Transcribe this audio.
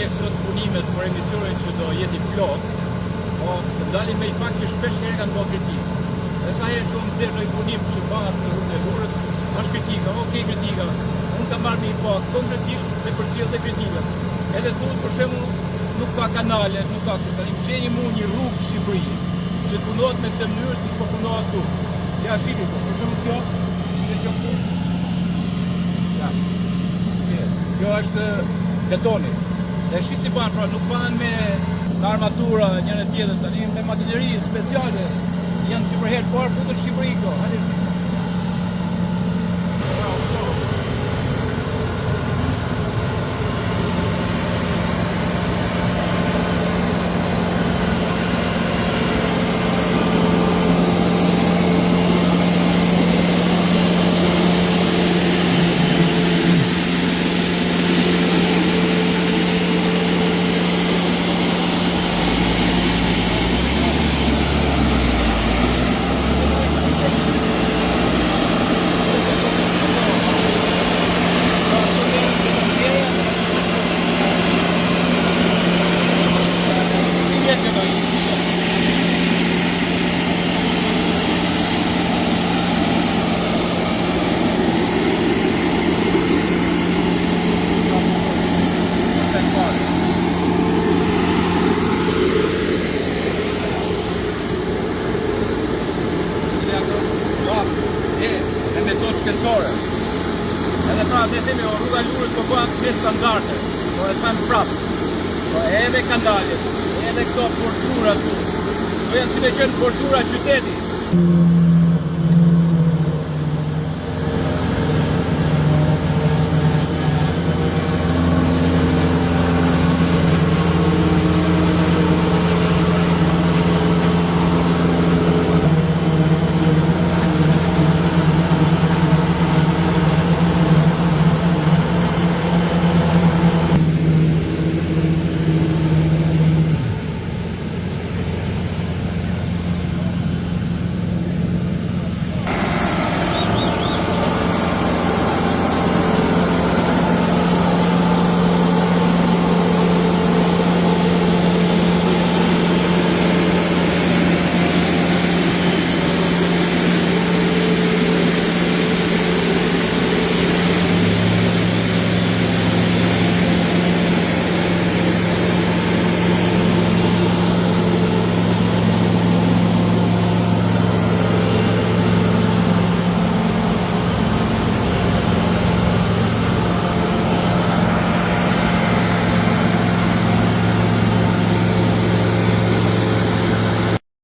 ndjek sot punimet për emisionin që do jeti plot, po të dalim me I fakt që shpesh herë kanë bërë kritikë. Dhe sa herë që unë nxjerr një punim që bëhet në rrugën e Durrës, është kritika, okej kritika. Unë kam marrë me I fakt konkretisht me përcjellje dhe kritika. Edhe thuhet për shembull nuk ka kanale, nuk ka kështu. Tani gjeni mu një rrugë në Shqipëri që punohet me këtë mënyrë siç po punohet këtu. Ja shihni këtu, për shembull kjo këtu. Ja. Kjo është betoni. Dhe shi si banë, pra nuk banë me armatura njëre tjetër, tani me makineri speciale, janë që për herë parë futën në Shqipëri këto. Hajde. Me metodë shkencore. Edhe pra dhe themi, rruga Lurës po bëhat me standarde, po e them prapë. Po edhe kandalet, edhe këto portura këtu. Do janë si me qenë portura qyteti.